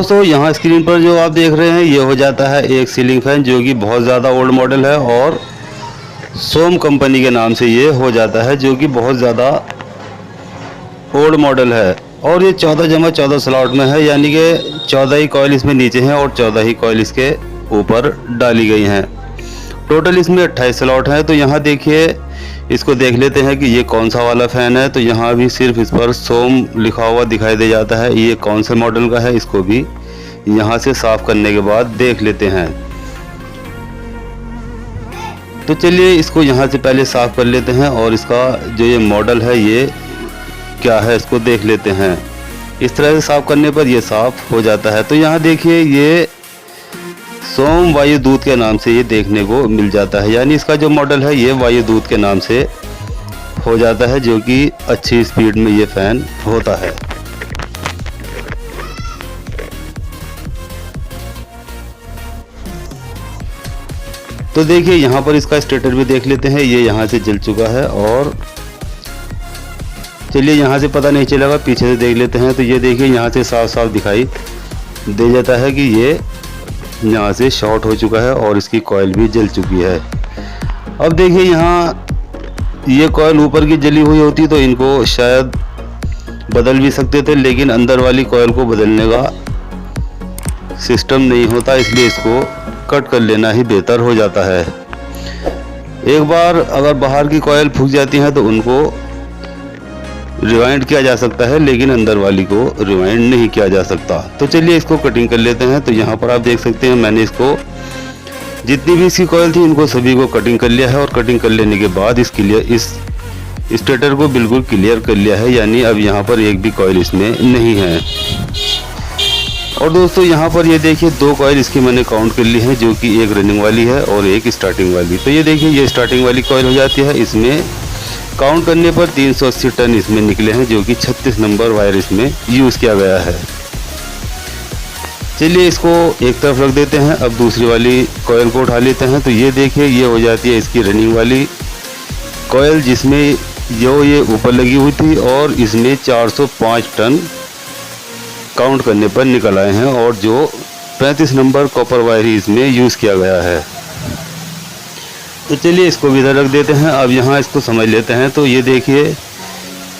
दोस्तों यहाँ स्क्रीन पर जो आप देख रहे हैं ये हो जाता है एक सीलिंग फैन, जो कि बहुत ज़्यादा ओल्ड मॉडल है और सोम कंपनी के नाम से ये हो जाता है, जो कि बहुत ज़्यादा ओल्ड मॉडल है। और ये 14x14 स्लॉट में है, यानी कि 14 ही कॉइल इसमें नीचे हैं और 14 ही कॉइल इसके ऊपर डाली गई हैं। टोटल इसमें 28 स्लॉट हैं। तो यहाँ देखिए, इसको देख लेते हैं कि ये कौन सा वाला फ़ैन है। तो यहाँ भी सिर्फ इस पर सोम लिखा हुआ दिखाई दे जाता है। ये कौन से मॉडल का है, इसको भी यहाँ से साफ़ करने के बाद देख लेते हैं। तो चलिए इसको यहाँ से पहले साफ़ कर लेते हैं और इसका जो ये मॉडल है ये क्या है इसको देख लेते हैं। इस तरह से साफ़ करने पर ये साफ़ हो जाता है। तो यहाँ देखिए, ये सोम वायुदूत के नाम से ये देखने को मिल जाता है, यानी इसका जो मॉडल है ये वायुदूत के नाम से हो जाता है, जो कि अच्छी स्पीड में ये फ़ैन होता है। तो देखिए यहाँ पर इसका स्टेटर भी देख लेते हैं। ये यहाँ से जल चुका है और चलिए यहाँ से पता नहीं चलेगा, पीछे से देख लेते हैं। तो ये देखिए यहाँ से साफ साफ दिखाई दे जाता है कि ये यहाँ से शॉर्ट हो चुका है और इसकी कॉइल भी जल चुकी है। अब देखिए यहाँ ये कॉइल ऊपर की जली हुई होती तो इनको शायद बदल भी सकते थे, लेकिन अंदर वाली कॉइल को बदलने का सिस्टम नहीं होता, इसलिए इसको कट कर लेना ही बेहतर हो जाता है। एक बार अगर बाहर की कॉइल फूक जाती हैं तो उनको रिवाइंड किया जा सकता है, लेकिन अंदर वाली को रिवाइंड नहीं किया जा सकता। तो चलिए इसको कटिंग कर लेते हैं। तो यहाँ पर आप देख सकते हैं मैंने इसको जितनी भी इसकी कॉइल थी इनको सभी को कटिंग कर लिया है और कटिंग कर लेने के बाद इस स्टेटर को बिल्कुल क्लियर कर लिया है, यानी अब यहाँ पर एक भी कॉइल इसमें नहीं है। और दोस्तों यहाँ पर ये देखिए 2 कॉइल इसकी मैंने काउंट कर ली है, जो कि एक रनिंग वाली है और एक स्टार्टिंग वाली। तो ये देखिए ये स्टार्टिंग वाली कॉइल हो जाती है। इसमें काउंट करने पर 380 टन इसमें निकले हैं, जो कि 36 नंबर वायर इसमें यूज़ किया गया है। चलिए इसको एक तरफ रख देते हैं। अब दूसरी वाली कॉइल को उठा लेते हैं। तो ये देखिए ये हो जाती है इसकी रनिंग वाली कॉइल, जिसमें जो ये ऊपर लगी हुई थी और इसमें 405 टन काउंट करने पर निकल आए हैं और जो 35 नंबर कॉपर वायर ही इसमें यूज़ किया गया है। तो चलिए इसको भी इधर रख देते हैं। अब यहाँ इसको समझ लेते हैं। तो ये देखिए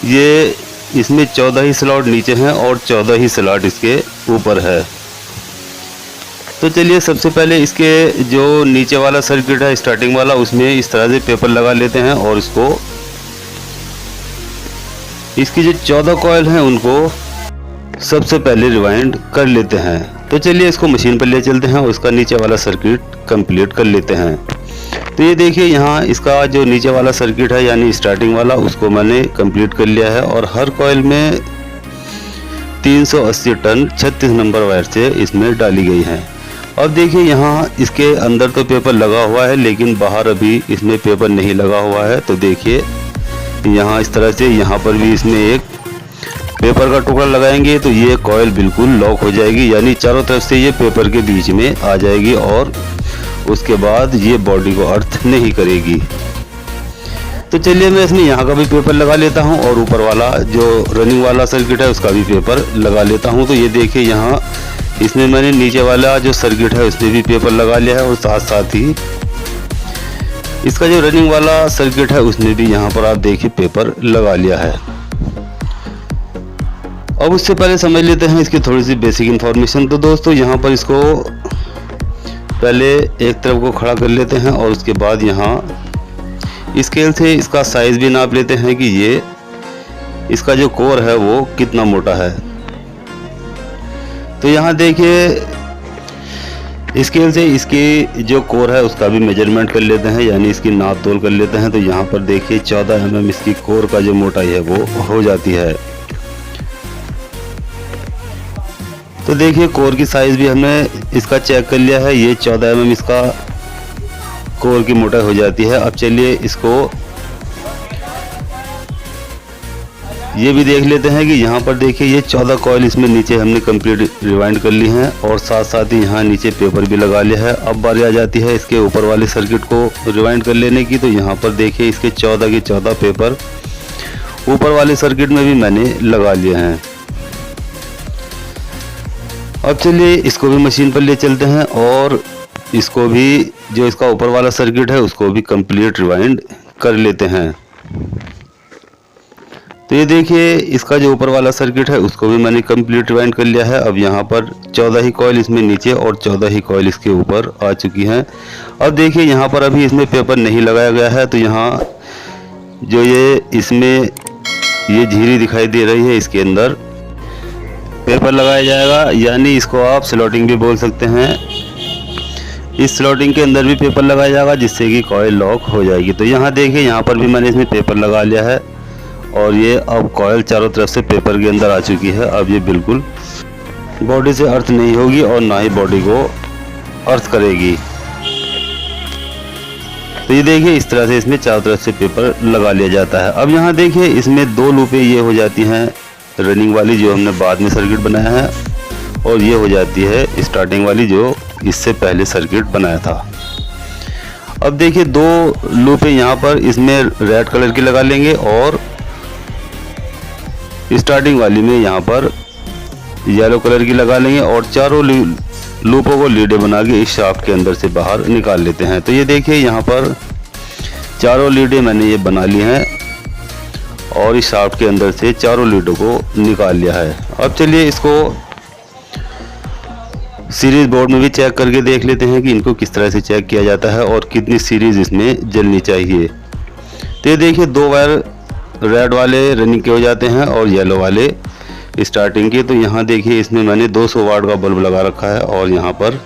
ये इसमें 14 ही स्लॉट नीचे हैं और 14 ही स्लॉट इसके ऊपर है। तो चलिए सबसे पहले इसके जो नीचे वाला सर्किट है स्टार्टिंग वाला, उसमें इस तरह से पेपर लगा लेते हैं और इसकी जो 14 कॉइल हैं उनको सबसे पहले रिवाइंड कर लेते हैं। तो चलिए इसको मशीन पर ले चलते हैं और उसका नीचे वाला सर्किट कंप्लीट कर लेते हैं। तो ये देखिए यहाँ इसका जो नीचे वाला सर्किट है यानी स्टार्टिंग वाला, उसको मैंने कंप्लीट कर लिया है और हर कॉइल में 380 टन 36 नंबर वायर से इसमें डाली गई हैं। अब देखिए यहाँ इसके अंदर तो पेपर लगा हुआ है, लेकिन बाहर अभी इसमें पेपर नहीं लगा हुआ है। तो देखिए यहाँ इस तरह से यहाँ पर भी इसमें एक पेपर का टुकड़ा लगाएंगे तो ये कॉइल बिल्कुल लॉक हो जाएगी, यानी चारों तरफ से ये पेपर के बीच में आ जाएगी और उसके बाद ये बॉडी को अर्थ नहीं करेगी। तो चलिए मैं इसमें यहाँ का भी पेपर लगा लेता हूँ और ऊपर वाला जो रनिंग वाला सर्किट है उसका भी पेपर लगा लेता हूँ। तो ये देखिए यहाँ इसमें मैंने नीचे वाला जो सर्किट है उसमें भी पेपर लगा लिया है और साथ साथ ही इसका जो रनिंग वाला सर्किट है उसमें भी यहाँ पर आप देखिए पेपर लगा लिया है। अब उससे पहले समझ लेते हैं इसकी थोड़ी सी बेसिक इन्फॉर्मेशन। तो दोस्तों यहाँ पर इसको पहले एक तरफ को खड़ा कर लेते हैं और उसके बाद यहाँ स्केल से इसका साइज़ भी नाप लेते हैं कि ये इसका जो कोर है वो कितना मोटा है। तो यहाँ देखिए स्केल से इसकी जो कोर है उसका भी मेजरमेंट कर लेते हैं, यानी इसकी नाप तोल कर लेते हैं। तो यहाँ पर देखिए 14 mm इसकी कोर का जो मोटाई है वो हो जाती है। तो देखिए कोर की साइज़ भी हमने इसका चेक कर लिया है, ये 14 mm इसका कोर की मोटाई हो जाती है। अब चलिए इसको ये भी देख लेते हैं कि यहाँ पर देखिए ये 14 कॉइल इसमें नीचे हमने कंप्लीट रिवाइंड कर ली हैं और साथ साथ ही यहाँ नीचे पेपर भी लगा लिया है। अब बारी आ जाती है इसके ऊपर वाले सर्किट को रिवाइंड कर लेने की। तो यहाँ पर देखिए इसके 14 के 14 पेपर ऊपर वाले सर्किट में भी मैंने लगा लिए हैं। अब चलिए इसको भी मशीन पर ले चलते हैं और इसको भी जो इसका ऊपर वाला सर्किट है उसको भी कंप्लीट रिवाइंड कर लेते हैं। तो ये देखिए इसका जो ऊपर वाला सर्किट है उसको भी मैंने कंप्लीट रिवाइंड कर लिया है। अब यहाँ पर 14 ही कॉइल इसमें नीचे और 14 ही कॉइल इसके ऊपर आ चुकी हैं। अब देखिए यहाँ पर अभी इसमें पेपर नहीं लगाया गया है, तो यहाँ जो ये इसमें ये झिरी दिखाई दे रही है इसके अंदर पेपर लगाया जाएगा, यानी इसको आप स्लॉटिंग भी बोल सकते हैं। इस स्लॉटिंग के अंदर भी पेपर लगाया जाएगा जिससे कि कॉइल लॉक हो जाएगी। तो यहाँ देखिए यहाँ पर भी मैंने इसमें पेपर लगा लिया है और ये अब कॉइल चारों तरफ से पेपर के अंदर आ चुकी है। अब ये बिल्कुल बॉडी से अर्थ नहीं होगी और ना ही बॉडी को अर्थ करेगी। तो ये देखिए इस तरह से इसमें चारों तरफ से पेपर लगा लिया जाता है। अब यहाँ देखिए इसमें 2 लूपें ये हो जाती हैं रनिंग वाली जो हमने बाद में सर्किट बनाया है, और ये हो जाती है स्टार्टिंग वाली जो इससे पहले सर्किट बनाया था। अब देखिए 2 लूपें यहाँ पर इसमें रेड कलर की लगा लेंगे और स्टार्टिंग वाली में यहाँ पर येलो कलर की लगा लेंगे और चारों लूपों को लीडे बना के इस शाफ्ट के अंदर से बाहर निकाल लेते हैं। तो ये देखिए यहाँ पर चारों लीडे मैंने ये बना ली हैं और इस शाफ्ट के अंदर से चारों लीडों को निकाल लिया है। अब चलिए इसको सीरीज बोर्ड में भी चेक करके देख लेते हैं कि इनको किस तरह से चेक किया जाता है और कितनी सीरीज इसमें जलनी चाहिए। तो ये देखिए 2 वायर रेड वाले रनिंग के हो जाते हैं और येलो वाले स्टार्टिंग के। तो यहाँ देखिए इसमें मैंने 200 वाट का बल्ब लगा रखा है और यहाँ पर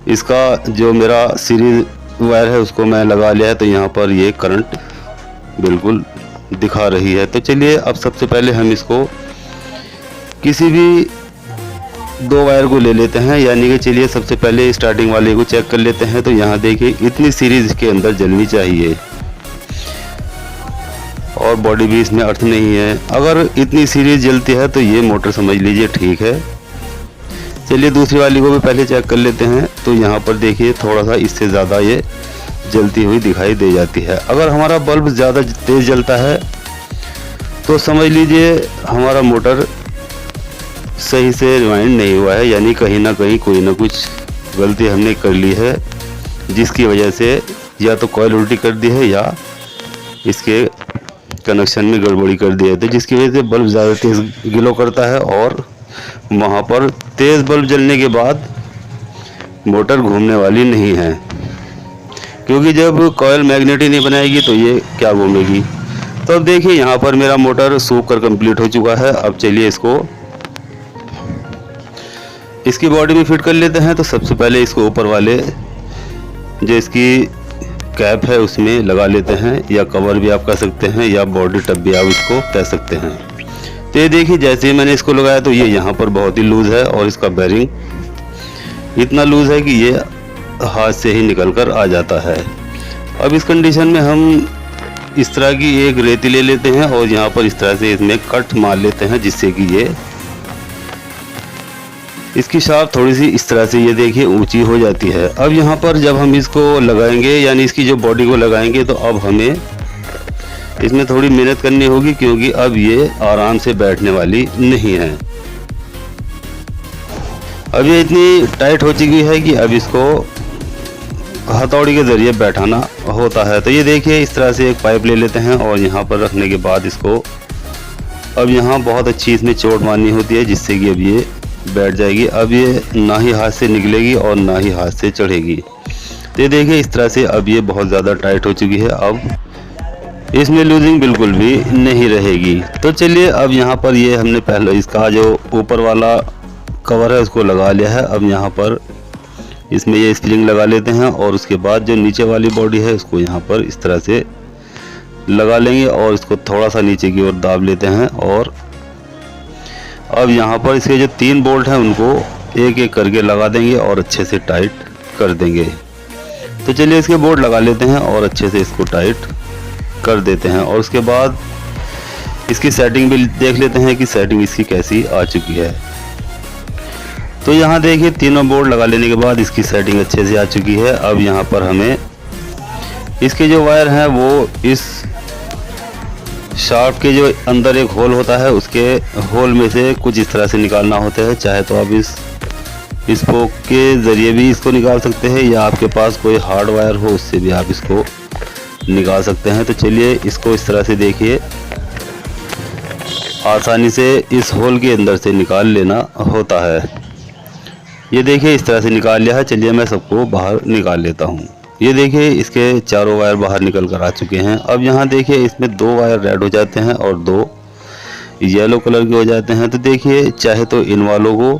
इसका जो मेरा सीरीज वायर है उसको मैं लगा लिया है। तो यहाँ पर ये करंट बिल्कुल दिखा रही है। तो चलिए अब सबसे पहले हम इसको किसी भी 2 वायर को ले लेते हैं, यानी कि चलिए सबसे पहले स्टार्टिंग वाले को चेक कर लेते हैं। तो यहाँ देखिए इतनी सीरीज के अंदर जलनी चाहिए और बॉडी भी इसमें अर्थ नहीं है। अगर इतनी सीरीज जलती है तो ये मोटर समझ लीजिए ठीक है। चलिए दूसरी वाली को भी पहले चेक कर लेते हैं। तो यहाँ पर देखिए थोड़ा सा इससे ज़्यादा ये जलती हुई दिखाई दे जाती है। अगर हमारा बल्ब ज़्यादा तेज़ जलता है तो समझ लीजिए हमारा मोटर सही से रिवाइंड नहीं हुआ है, यानी कहीं ना कहीं कोई ना कुछ गलती हमने कर ली है जिसकी वजह से या तो कॉइल उल्टी कर दी है या इसके कनेक्शन में गड़बड़ी कर दी है। तो जिसकी वजह से बल्ब ज़्यादा तेज़ ग्लो करता है और वहाँ पर तेज़ बल्ब जलने के बाद मोटर घूमने वाली नहीं है, क्योंकि जब कॉइल मैग्नेट ही नहीं बनाएगी तो ये क्या घूमेगी। तो अब देखिए यहाँ पर मेरा मोटर सूख कर कंप्लीट हो चुका है। अब चलिए इसको इसकी बॉडी में फिट कर लेते हैं। तो सबसे पहले इसको ऊपर वाले जो इसकी कैप है उसमें लगा लेते हैं, या कवर भी आप कह सकते हैं या बॉडी टब भी आप इसको कह सकते हैं। तो ये देखिए जैसे ही मैंने इसको लगाया तो ये यहाँ पर बहुत ही लूज़ है और इसका बेरिंग इतना लूज़ है कि ये हाथ से ही निकल कर आ जाता है। अब इस कंडीशन में हम इस तरह की एक रेती ले लेते हैं और यहाँ पर इस तरह से इसमें कट मार लेते हैं जिससे कि ये इसकी शाफ्ट थोड़ी सी इस तरह से ये देखिए ऊंची हो जाती है। अब यहाँ पर जब हम इसको लगाएंगे यानी इसकी जो बॉडी को लगाएंगे तो अब हमें इसमें थोड़ी मेहनत करनी होगी, क्योंकि अब ये आराम से बैठने वाली नहीं है। अब ये इतनी टाइट हो चुकी है कि अब इसको हथौड़ी के ज़रिए बैठाना होता है। तो ये देखिए इस तरह से एक पाइप ले लेते हैं और यहाँ पर रखने के बाद इसको अब यहाँ बहुत अच्छी इसमें चोट मारनी होती है जिससे कि अब ये बैठ जाएगी। अब ये ना ही हाथ से निकलेगी और ना ही हाथ से चढ़ेगी। तो ये देखिए इस तरह से अब ये बहुत ज़्यादा टाइट हो चुकी है। अब इसमें लूजिंग बिल्कुल भी नहीं रहेगी। तो चलिए अब यहाँ पर ये हमने पहले इसका जो ऊपर वाला कवर है उसको लगा लिया है। अब यहाँ पर इसमें ये स्प्रिंग लगा लेते हैं और उसके बाद जो नीचे वाली बॉडी है उसको यहाँ पर इस तरह से लगा लेंगे और इसको थोड़ा सा नीचे की ओर दाब लेते हैं। और अब यहाँ पर इसके जो 3 बोल्ट हैं उनको एक एक करके लगा देंगे और अच्छे से टाइट कर देंगे। तो चलिए इसके बोल्ट लगा लेते हैं और अच्छे से इसको टाइट कर देते हैं और उसके बाद इसकी सेटिंग भी देख लेते हैं कि सेटिंग इसकी कैसी आ चुकी है। तो यहाँ देखिए तीनों बोर्ड लगा लेने के बाद इसकी सेटिंग अच्छे से आ चुकी है। अब यहाँ पर हमें इसके जो वायर हैं वो इस शाफ्ट के जो अंदर एक होल होता है, उसके होल में से कुछ इस तरह से निकालना होता है। चाहे तो आप इस स्पोक के ज़रिए भी इसको निकाल सकते हैं, या आपके पास कोई हार्ड वायर हो उससे भी आप इसको निकाल सकते हैं। तो चलिए इसको इस तरह से देखिए, आसानी से इस होल के अंदर से निकाल लेना होता है। ये देखिए इस तरह से निकाल लिया है। चलिए मैं सबको बाहर निकाल लेता हूँ। ये देखिए इसके चारों वायर बाहर निकल कर आ चुके हैं। अब यहाँ देखिए इसमें 2 वायर रेड हो जाते हैं और 2 येलो कलर के हो जाते हैं। तो देखिए चाहे तो इन वालों को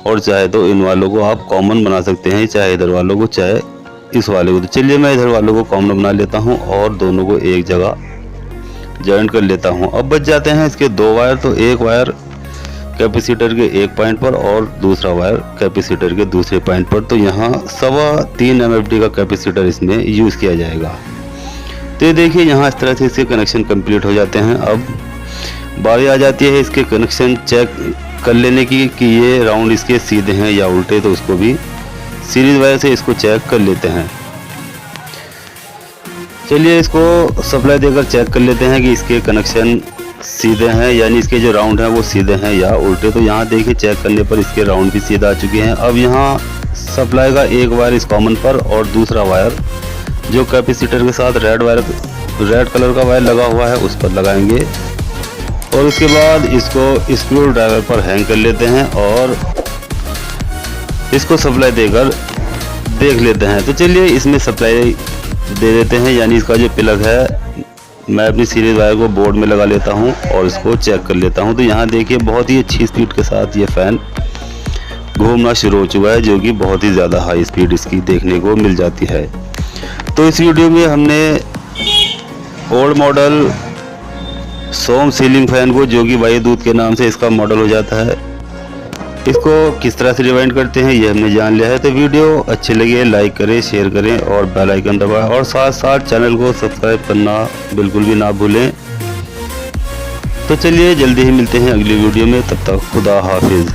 और चाहे तो इन वालों को आप कॉमन बना सकते हैं, चाहे इधर वालों को चाहे इस वाले को। तो चलिए मैं इधर वालों को कॉमन बना लेता हूँ और दोनों को एक जगह जॉइंट कर लेता हूँ। अब बच जाते हैं इसके 2 वायर। तो एक वायर कैपेसिटर के एक पॉइंट पर और दूसरा वायर कैपेसिटर के दूसरे पॉइंट पर। तो यहाँ 3.25 MFD का कैपेसिटर इसमें यूज़ किया जाएगा। तो ये देखिए यहाँ इस तरह से इसके कनेक्शन कंप्लीट हो जाते हैं। अब बारी आ जाती है इसके कनेक्शन चेक कर लेने की कि ये राउंड इसके सीधे हैं या उल्टे। तो उसको भी सीरीज वायर से इसको चेक कर लेते हैं। चलिए इसको सप्लाई देकर चेक कर लेते हैं कि इसके कनेक्शन सीधे हैं, यानी इसके जो राउंड हैं वो सीधे हैं या उल्टे। तो यहाँ देखिए चेक करने पर इसके राउंड भी सीधा आ चुके हैं। अब यहाँ सप्लाई का एक वायर इस कॉमन पर और दूसरा वायर जो कैपेसिटर के साथ रेड कलर का वायर लगा हुआ है उस पर लगाएंगे और उसके बाद इसको स्क्रू ड्राइवर पर हैंग कर लेते हैं और इसको सप्लाई देकर देख लेते हैं। तो चलिए इसमें सप्लाई दे देते हैं, यानी इसका जो प्लग है मैं अपनी सीरीज वायर को बोर्ड में लगा लेता हूं और इसको चेक कर लेता हूं। तो यहाँ देखिए बहुत ही अच्छी स्पीड के साथ ये फ़ैन घूमना शुरू हो चुका है, जो कि बहुत ही ज़्यादा हाई स्पीड इसकी देखने को मिल जाती है। तो इस वीडियो में हमने ओल्ड मॉडल सोम सीलिंग फ़ैन को, जो कि वायुदूत के नाम से इसका मॉडल हो जाता है, इसको किस तरह से रिवाइंड करते हैं ये हमने जान लिया है। तो वीडियो अच्छी लगे लाइक करें, शेयर करें और बेल आइकन दबाएं और साथ साथ चैनल को सब्सक्राइब करना बिल्कुल भी ना भूलें। तो चलिए जल्दी ही मिलते हैं अगली वीडियो में, तब तक खुदा हाफिज़।